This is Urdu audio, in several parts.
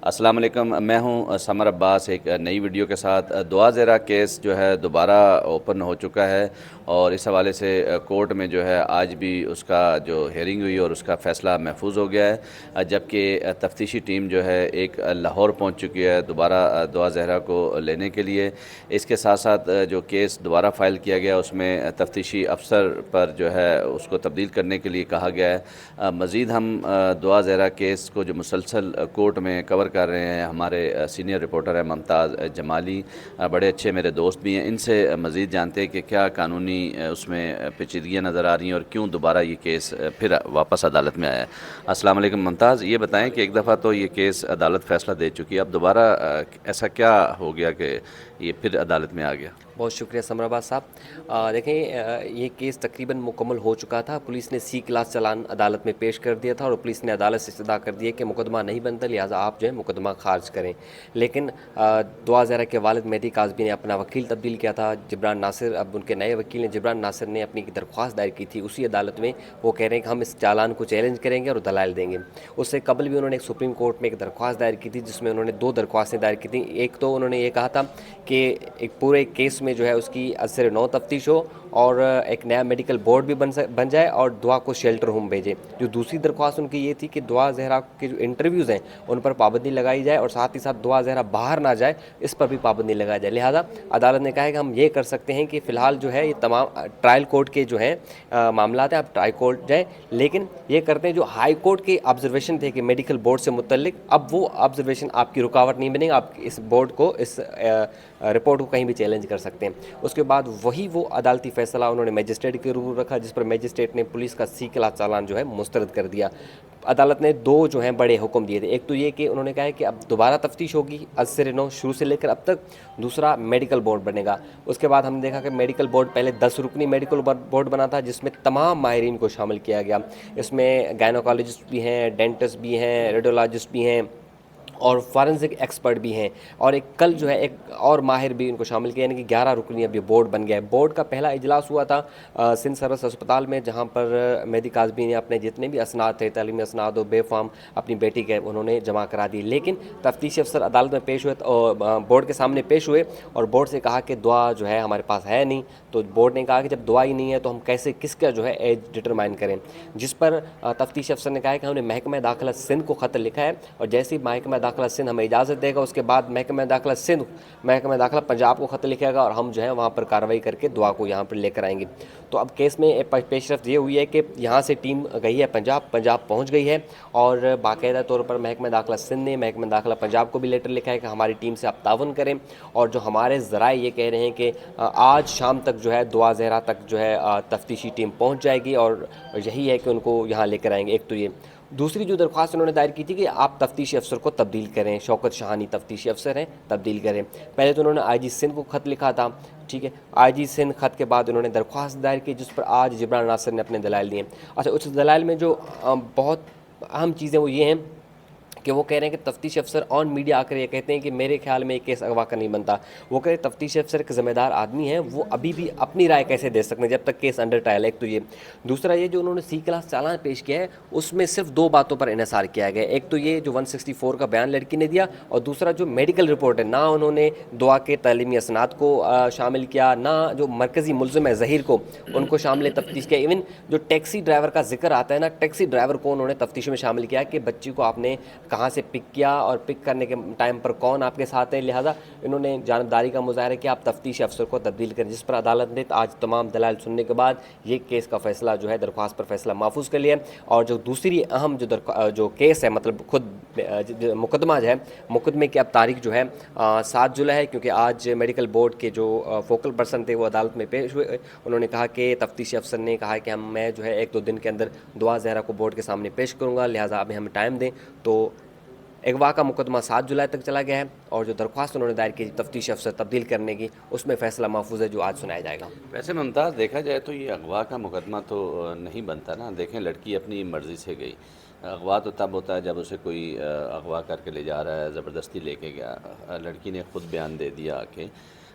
السلام علیکم، میں ہوں سمر عباس ایک نئی ویڈیو کے ساتھ۔ دعا زہرا کیس جو ہے دوبارہ اوپن ہو چکا ہے اور اس حوالے سے کورٹ میں جو ہے آج بھی اس کا جو ہیئرنگ ہوئی اور اس کا فیصلہ محفوظ ہو گیا ہے، جبکہ تفتیشی ٹیم جو ہے ایک لاہور پہنچ چکی ہے دوبارہ دعا زہرا کو لینے کے لیے۔ اس کے ساتھ ساتھ جو کیس دوبارہ فائل کیا گیا اس میں تفتیشی افسر پر جو ہے اس کو تبدیل کرنے کے لیے کہا گیا ہے۔ مزید ہم دعا زہرا کیس کو جو مسلسل کورٹ میں کور کر رہے ہیں، ہمارے سینئر رپورٹر ہیں ممتاز جمالی، بڑے اچھے میرے دوست بھی ہیں، ان سے مزید جانتے ہیں کہ کیا قانونی اس میں پیچیدگیاں نظر آ رہی ہیں اور کیوں دوبارہ یہ کیس پھر واپس عدالت میں آیا ہے۔ السلام علیکم ممتاز، یہ بتائیں کہ ایک دفعہ تو یہ کیس عدالت فیصلہ دے چکی ہے، اب دوبارہ ایسا کیا ہو گیا کہ یہ پھر عدالت میں آ گیا؟ بہت شکریہ سمر عباس صاحب۔ دیکھیں، یہ کیس تقریباً مکمل ہو چکا تھا۔ پولیس نے سی کلاس چلان عدالت میں پیش کر دیا تھا اور پولیس نے عدالت سے استدعا کر دیا کہ مقدمہ نہیں بنتا، لہٰذا آپ جو ہے مقدمہ خارج کریں۔ لیکن دعا زہرا کے والد مہدی کاظمی نے اپنا وکیل تبدیل کیا تھا، جبران ناصر، اب ان کے نئے وکیل نے جبران ناصر نے اپنی درخواست دائر کی تھی اسی عدالت میں۔ وہ کہہ رہے ہیں کہ ہم اس چالان کو چیلنج کریں گے اور دلائل دیں گے۔ اس سے قبل بھی انہوں نے ایک سپریم کورٹ میں ایک درخواست دائر کی تھی جس میں انہوں نے دو درخواستیں دائر کی تھیں۔ ایک تو انہوں نے یہ کہا تھا کہ ایک پورے کیس میں جو ہے اس کی ازسر نو تفتیش ہو اور ایک نیا میڈیکل بورڈ بھی بن جائے اور دعا کو شیلٹر ہوم بھیجے۔ جو دوسری درخواست ان کی یہ تھی کہ دعا زہرا کے جو انٹرویوز ہیں ان پر پابندی لگائی جائے اور ساتھ ہی ساتھ دعا زہرا باہر نہ جائے، اس پر بھی پابندی لگائی جائے۔ لہٰذا عدالت نے کہا ہے کہ ہم یہ کر سکتے ہیں کہ فی الحال جو ہے یہ تمام ٹرائل کورٹ کے جو ہیں معاملات ہیں، آپ ٹرائی کورٹ جائیں، لیکن یہ کرتے ہیں جو ہائی کورٹ کے آبزرویشن تھے کہ میڈیکل بورڈ سے متعلق، اب وہ آبزرویشن آپ کی رکاوٹ نہیں بنے گا، آپ اس بورڈ کو، اس رپورٹ کو کہیں بھی چیلنج کر سکتے ہیں۔ اس کے بعد وہی وہ عدالتی فیصلہ انہوں نے میجسٹریٹ کے روبرو رکھا جس پر میجسٹریٹ نے پولیس کا سی کلاس چالان جو ہے مسترد کر دیا۔ عدالت نے دو جو ہیں بڑے حکم دیے تھے، ایک تو یہ کہ انہوں نے کہا ہے کہ اب دوبارہ تفتیش ہوگی ازسر نو شروع سے لے کر اب تک، دوسرا میڈیکل بورڈ بنے گا۔ اس کے بعد ہم نے دیکھا کہ میڈیکل بورڈ پہلے 10 رکنی میڈیکل بورڈ بنا تھا جس میں تمام ماہرین کو شامل کیا گیا۔ اس میں گائنوکالوجسٹ بھی ہیں، ڈینٹسٹ بھی ہیں، ریڈیولوجسٹ بھی ہیں اور فارنزک ایکسپرٹ بھی ہیں، اور ایک کل جو ہے ایک اور ماہر بھی ان کو شامل کیا، یعنی کہ 11 رکنی اب یہ بورڈ بن گیا ہے۔ بورڈ کا پہلا اجلاس ہوا تھا سندھ سروس اسپتال میں، جہاں پر مہدی کاظمی نے اپنے جتنے بھی اسناد تھے، تعلیمی اسناد و بے فارم اپنی بیٹی کے، انہوں نے جمع کرا دی۔ لیکن تفتیشی افسر عدالت میں پیش ہوئے اور بورڈ کے سامنے پیش ہوئے اور بورڈ سے کہا کہ دعا جو ہے ہمارے پاس ہے نہیں، تو بورڈ نے کہا کہ جب دعا ہی نہیں ہے تو ہم کیسے کس کا جو ہے ایج ڈٹرمائن کریں، جس پر تفتیشی افسر نے کہا کہ ہم نے محکمہ داخلہ سندھ کو خط لکھا ہے اور جیسے ہی محکمہ داخلہ سندھ ہمیں اجازت دے گا اس کے بعد محکمہ داخلہ سندھ محکمہ داخلہ پنجاب کو خط لکھے گا اور ہم جو ہے وہاں پر کارروائی کر کے دعا کو یہاں پر لے کر آئیں گے۔ تو اب کیس میں پیش رفت یہ ہوئی ہے کہ یہاں سے ٹیم گئی ہے پنجاب پہنچ گئی ہے اور باقاعدہ طور پر محکمہ داخلہ سندھ نے محکمہ داخلہ پنجاب کو بھی لیٹر لکھا ہے کہ ہماری ٹیم سے آپ تعاون کریں، اور جو ہمارے ذرائع یہ کہہ رہے ہیں کہ آج شام تک جو ہے دعا زہرا تک جو ہے تفتیشی ٹیم پہنچ جائے گی اور یہی ہے کہ ان کو یہاں لے کر آئیں گے۔ ایک تو یہ، دوسری جو درخواست انہوں نے دائر کی تھی کہ آپ تفتیشی افسر کو تبدیل کریں، شوکت شاہانی تفتیشی افسر ہیں، تبدیل کریں۔ پہلے تو انہوں نے آئی جی سندھ کو خط لکھا تھا، ٹھیک ہے، آئی جی سندھ خط کے بعد انہوں نے درخواست دائر کی جس پر آج جبران ناصر نے اپنے دلائل دیے۔ اچھا، اس دلائل میں جو بہت اہم چیزیں وہ یہ ہیں کہ وہ کہہ رہے ہیں کہ تفتیشی افسر آن میڈیا آ کر یہ کہتے ہیں کہ میرے خیال میں یہ کیس اغوا کا نہیں بنتا۔ وہ کہہ رہے ہیں تفتیشی افسر ایک ذمہ دار آدمی ہیں، وہ ابھی بھی اپنی رائے کیسے دے سکتے ہیں جب تک کیس انڈر ٹرائل ہے۔ ایک تو یہ، دوسرا یہ جو انہوں نے سی کلاس چالان پیش کیا ہے اس میں صرف دو باتوں پر انحصار کیا گیا، ایک تو یہ جو 164 کا بیان لڑکی نے دیا، اور دوسرا جو میڈیکل رپورٹ ہے، نہ انہوں نے دعا کے تعلیمی اسناد کو شامل کیا، نہ جو مرکزی ملزم ہے ظہیر کو ان کو شامل تفتیش کیا، ایون جو ٹیکسی ڈرائیور کا ذکر آتا ہے نا، ٹیکسی ڈرائیور کو انہوں نے تفتیش میں شامل کیا کہ بچی کو آپ نے کہاں سے پک کیا اور پک کرنے کے ٹائم پر کون آپ کے ساتھ ہے، لہٰذا انہوں نے جانبداری کا مظاہرہ کیا آپ تفتیشی افسر کو تبدیل کریں، جس پر عدالت نے آج تمام دلائل سننے کے بعد یہ کیس کا فیصلہ جو ہے درخواست پر فیصلہ محفوظ کر لیا۔ اور جو دوسری اہم جو کیس ہے، مطلب خود مقدمہ جو ہے، مقدمے کی اب تاریخ جو ہے 7 جولائی ہے، کیونکہ آج میڈیکل بورڈ کے جو فوکل پرسن تھے وہ عدالت میں پیش ہوئے۔ انہوں نے کہا کہ تفتیشی افسر نے کہا کہ میں جو ہے 1-2 دن کے اندر دعا زہرا کو بورڈ کے سامنے پیش کروں گا، لہٰذا ابھی ہمیں ٹائم دیں۔ تو اغوا کا مقدمہ 7 جولائی تک چلا گیا ہے اور جو درخواست انہوں نے دائر کی تفتیشی افسر تبدیل کرنے کی، اس میں فیصلہ محفوظ ہے جو آج سنایا جائے گا۔ ویسے ممتاز دیکھا جائے تو یہ اغوا کا مقدمہ تو نہیں بنتا نا، دیکھیں لڑکی اپنی مرضی سے گئی، اغوا تو تب ہوتا ہے جب اسے کوئی اغوا کر کے لے جا رہا ہے، زبردستی لے کے گیا، لڑکی نے خود بیان دے دیا کہ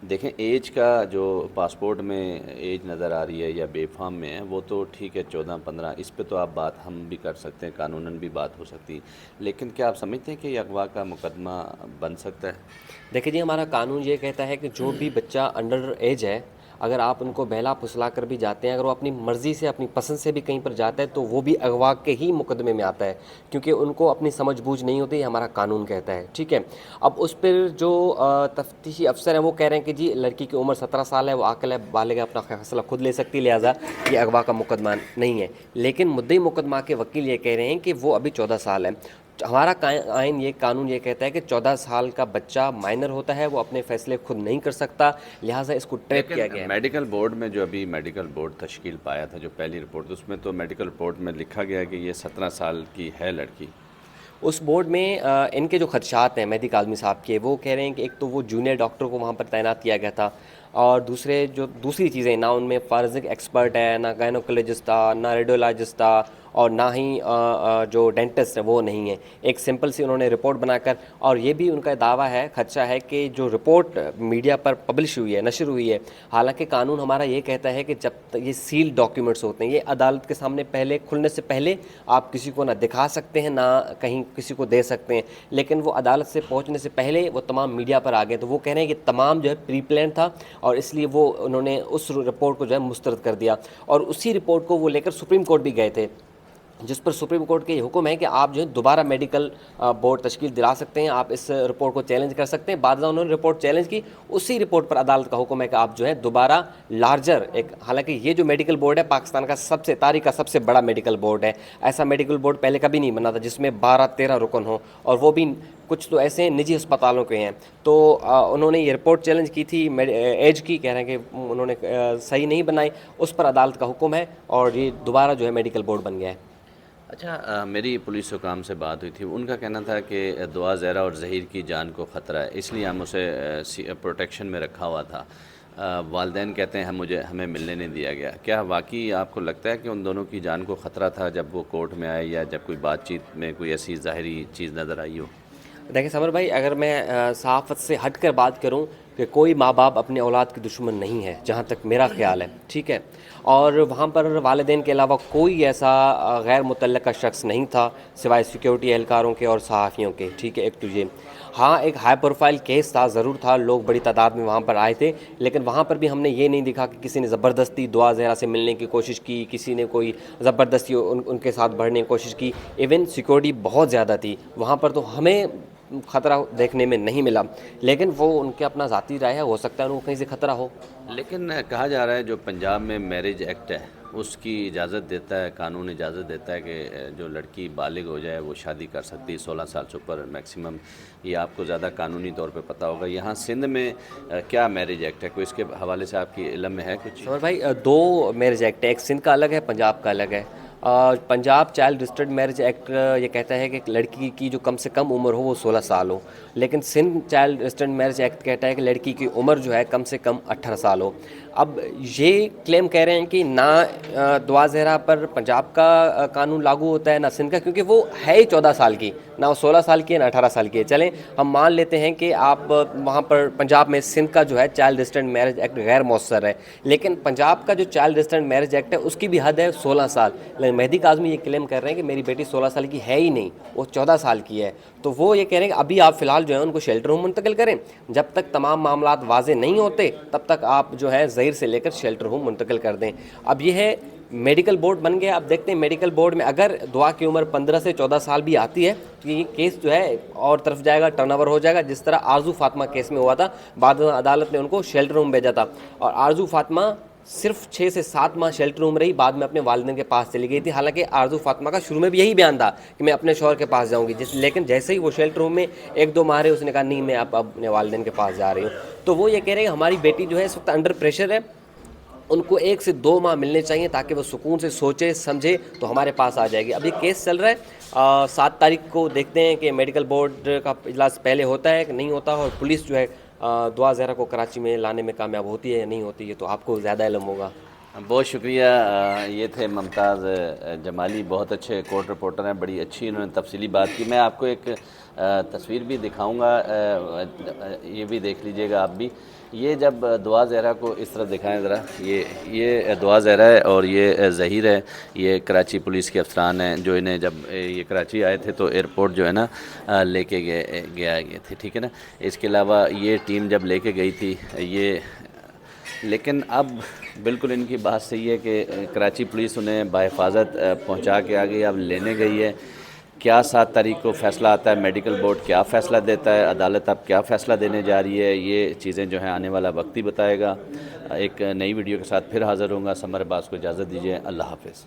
دیکھیں ایج کا جو پاسپورٹ میں ایج نظر آ رہی ہے یا بے فام میں ہے وہ تو ٹھیک ہے 14-15، اس پہ تو آپ بات ہم بھی کر سکتے ہیں، قانوناً بھی بات ہو سکتی، لیکن کیا آپ سمجھتے ہیں کہ یہ اغوا کا مقدمہ بن سکتا ہے؟ دیکھیے جی، ہمارا قانون یہ کہتا ہے کہ جو بھی بچہ انڈر ایج ہے، اگر آپ ان کو بہلا پھسلا کر بھی جاتے ہیں، اگر وہ اپنی مرضی سے اپنی پسند سے بھی کہیں پر جاتا ہے تو وہ بھی اغوا کے ہی مقدمے میں آتا ہے، کیونکہ ان کو اپنی سمجھ بوجھ نہیں ہوتی، یہ ہمارا قانون کہتا ہے، ٹھیک ہے۔ اب اس پر جو تفتیشی افسر ہیں وہ کہہ رہے ہیں کہ جی لڑکی کی عمر 17 سال ہے، وہ عاقل ہے، بالغ ہے، اپنا فیصلہ خود لے سکتی، لہٰذا یہ اغوا کا مقدمہ نہیں ہے، لیکن مدعی مقدمہ کے وکیل یہ کہہ رہے ہیں کہ وہ ابھی 14 سال ہے۔ ہمارا آئین یہ قانون یہ کہتا ہے کہ 14 سال کا بچہ مائنر ہوتا ہے، وہ اپنے فیصلے خود نہیں کر سکتا، لہٰذا اس کو ٹریپ لیکن کیا گیا ہے۔ میڈیکل بورڈ میں جو ابھی میڈیکل بورڈ تشکیل پایا تھا، جو پہلی رپورٹ، اس میں تو میڈیکل رپورٹ میں لکھا گیا کہ یہ 17 سال کی ہے لڑکی۔ اس بورڈ میں ان کے جو خدشات ہیں مہدی کاظمی صاحب کے، وہ کہہ رہے ہیں کہ ایک تو وہ جونیئر ڈاکٹر کو وہاں پر تعینات کیا گیا تھا، اور دوسری چیزیں، نہ ان میں فارنزک ایکسپرٹ ہے، نہ گائنوکولوجسٹ تھا، نہ ریڈیولوجسٹ تھا، اور نہ ہی جو ڈینٹسٹ ہے وہ نہیں ہے۔ ایک سمپل سی انہوں نے رپورٹ بنا کر، اور یہ بھی ان کا دعویٰ ہے، خدشہ ہے کہ جو رپورٹ میڈیا پر پبلش ہوئی ہے، نشر ہوئی ہے، حالانکہ قانون ہمارا یہ کہتا ہے کہ جب تک یہ سیل ڈاکیومنٹس ہوتے ہیں، یہ عدالت کے سامنے پہلے کھلنے سے پہلے آپ کسی کو نہ دکھا سکتے ہیں، نہ کہیں کسی کو دے سکتے ہیں، لیکن وہ عدالت سے پہنچنے سے پہلے وہ تمام میڈیا پر آ گئے، تو وہ کہہ رہے ہیں کہ تمام جو ہے پری پلان تھا، اور اس لیے وہ انہوں نے اس رپورٹ کو جو ہے مسترد کر دیا، اور اسی رپورٹ کو وہ لے کر سپریم کورٹ بھی گئے تھے، جس پر سپریم کورٹ کے یہ حکم ہے کہ آپ جو ہے دوبارہ میڈیکل بورڈ تشکیل دلا سکتے ہیں، آپ اس رپورٹ کو چیلنج کر سکتے ہیں۔ بعد میں انہوں نے رپورٹ چیلنج کی، اسی رپورٹ پر عدالت کا حکم ہے کہ آپ جو ہے دوبارہ لارجر حالانکہ یہ جو میڈیکل بورڈ ہے پاکستان کا تاریخ کا سب سے بڑا میڈیکل بورڈ ہے، ایسا میڈیکل بورڈ پہلے کبھی نہیں بنا تھا جس میں 12-13 رکن ہوں، اور وہ بھی کچھ تو ایسے نجی ہسپتالوں کے ہیں، تو انہوں نے یہ رپورٹ چیلنج کی تھی ایج کی، کہہ رہے ہیں کہ انہوں نے صحیح نہیں بنائی، اس پر عدالت کا حکم ہے، اور یہ دوبارہ جو ہے میڈیکل بورڈ بن گیا ہے۔ اچھا، میری پولیس حکام سے بات ہوئی تھی، ان کا کہنا تھا کہ دعا زہرا اور ظہیر کی جان کو خطرہ ہے، اس لیے ہم اسے پروٹیکشن میں رکھا ہوا تھا۔ والدین کہتے ہیں ہمیں ملنے نہیں دیا گیا۔ کیا واقعی آپ کو لگتا ہے کہ ان دونوں کی جان کو خطرہ تھا جب وہ کورٹ میں آئے، یا جب کوئی بات چیت میں کوئی ایسی ظاہری چیز نظر آئی ہو؟ دیکھیں سمر بھائی، اگر میں صحافت سے ہٹ کر بات کروں کہ کوئی ماں باپ اپنے اولاد کے دشمن نہیں ہے جہاں تک میرا خیال ہے، ٹھیک ہے، اور وہاں پر والدین کے علاوہ کوئی ایسا غیر متعلقہ شخص نہیں تھا سوائے سیکیورٹی اہلکاروں کے اور صحافیوں کے، ٹھیک ہے، ایک تو یہ، ہاں ایک ہائی پروفائل کیس تھا، ضرور تھا، لوگ بڑی تعداد میں وہاں پر آئے تھے، لیکن وہاں پر بھی ہم نے یہ نہیں دیکھا کہ کسی نے زبردستی دعا زہرا سے ملنے کی کوشش کی، کسی نے کوئی زبردستی ان کے ساتھ بڑھنے کی کوشش کی، ایون سیکیورٹی بہت زیادہ تھی وہاں پر، تو ہمیں خطرہ دیکھنے میں نہیں ملا، لیکن وہ ان کے اپنا ذاتی رائے ہے، ہو سکتا ہے ان کو کہیں سے خطرہ ہو۔ لیکن کہا جا رہا ہے جو پنجاب میں میرج ایکٹ ہے اس کی اجازت دیتا ہے، قانون اجازت دیتا ہے کہ جو لڑکی بالغ ہو جائے وہ شادی کر سکتی ہے 16 سال سے اوپر میکسیمم، یہ آپ کو زیادہ قانونی طور پہ پتہ ہوگا۔ یہاں سندھ میں کیا میرج ایکٹ ہے، کوئی اس کے حوالے سے آپ کی علم میں ہے کچھ؟ سمر بھائی، دو میرج ایکٹ ہے، ایک سندھ کا الگ ہے، پنجاب کا الگ ہے۔ Punjab child restrict marriage act یہ کہتا ہے کہ لڑکی کی جو کم سے کم عمر ہو وہ 16 سال ہو، لیکن Sindh child restrict marriage act کہتا ہے کہ لڑکی کی عمر جو ہے کم سے کم 18 سال ہو۔ اب یہ کلیم کہہ رہے ہیں کہ نہ دعا زہرا پر پنجاب کا قانون لاگو ہوتا ہے نہ سندھ کا، کیونکہ وہ ہے ہی 14 سال کی، نہ وہ 16 سال کی ہے نہ 18 سال کی ہے۔ چلیں ہم مان لیتے ہیں کہ آپ وہاں پر پنجاب میں سندھ کا جو ہے چائلڈ ریسٹرکٹ میرج ایکٹ غیر مؤثر ہے، لیکن پنجاب کا جو چائلڈ ریسٹرکٹ میرج ایکٹ ہے اس کی بھی حد ہے 16 سال، لیکن مہدی کاظمی یہ کلیم کر رہے ہیں کہ میری بیٹی 16 سال کی ہے ہی نہیں، وہ 14 سال کی ہے، تو وہ یہ کہہ رہے ہیں کہ ابھی آپ فی الحال جو ہے ان کو شیلٹر ہوم منتقل کریں، جب تک تمام معاملات واضح نہیں ہوتے تب تک آپ جو ہے ظہیر سے لے کر شیلٹر ہوم منتقل کر دیں۔ اب یہ ہے میڈیکل بورڈ بن گیا، اب دیکھتے ہیں میڈیکل بورڈ میں اگر دعا کی عمر 15 سے 14 سال بھی آتی ہے تو یہ کیس جو ہے اور طرف جائے گا، ٹرن اوور ہو جائے گا، جس طرح آرزو فاطمہ کیس میں ہوا تھا، بعد میں عدالت نے ان کو شیلٹر ہوم بھیجا تھا، اور آرزو فاطمہ صرف 6 سے 7 ماہ شیلٹر ہوم رہی، بعد میں اپنے والدین کے پاس چلی گئی تھی، حالانکہ آرزو فاطمہ کا شروع میں بھی یہی بیان تھا کہ میں اپنے شوہر کے پاس جاؤں گی، لیکن جیسے ہی وہ شیلٹر ہوم میں 1-2 ماہ رہے اس نے کہا نہیں میں اب اپنے والدین کے پاس جا رہی ہوں۔ تو وہ یہ کہہ رہے ہیں کہ ہماری بیٹی جو ہے اس وقت انڈر پریشر ہے، ان کو 1 سے 2 ماہ ملنے چاہیے تاکہ وہ سکون سے سوچے سمجھے تو ہمارے پاس آ جائے گی۔ اب یہ کیس چل رہا ہے، 7 تاریخ کو دیکھتے ہیں کہ میڈیکل بورڈ کا اجلاس پہلے ہوتا ہے کہ نہیں ہوتا، اور پولیس جو ہے دعا زہرا کو کراچی میں لانے میں کامیاب ہوتی ہے یا نہیں ہوتی ہے، تو آپ کو زیادہ علم ہوگا۔ بہت شکریہ، یہ تھے ممتاز جمالی، بہت اچھے کورٹ رپورٹر ہیں، بڑی اچھی انہوں نے تفصیلی بات کی۔ میں آپ کو ایک تصویر بھی دکھاؤں گا، یہ بھی دیکھ لیجئے گا آپ بھی۔ یہ جب دعا زہرا کو اس طرف دکھائیں ذرا، یہ دعا زہرا ہے اور یہ ظہیر ہے، یہ کراچی پولیس کے افسران ہیں جو انہیں جب یہ کراچی آئے تھے تو ایئرپورٹ جو ہے نا لے کے گئے تھے، ٹھیک ہے نا۔ اس کے علاوہ یہ ٹیم جب لے کے گئی تھی یہ، لیکن اب بالکل ان کی بات صحیح ہے کہ کراچی پولیس انہیں بحفاظت پہنچا کے آ گئی، اب لینے گئی ہے۔ کیا 7 تاریخ کو فیصلہ آتا ہے، میڈیکل بورڈ کیا فیصلہ دیتا ہے، عدالت اب کیا فیصلہ دینے جا رہی ہے، یہ چیزیں جو ہیں آنے والا وقت ہی بتائے گا۔ ایک نئی ویڈیو کے ساتھ پھر حاضر ہوں گا۔ سمر عباس کو اجازت دیجیے، اللہ حافظ۔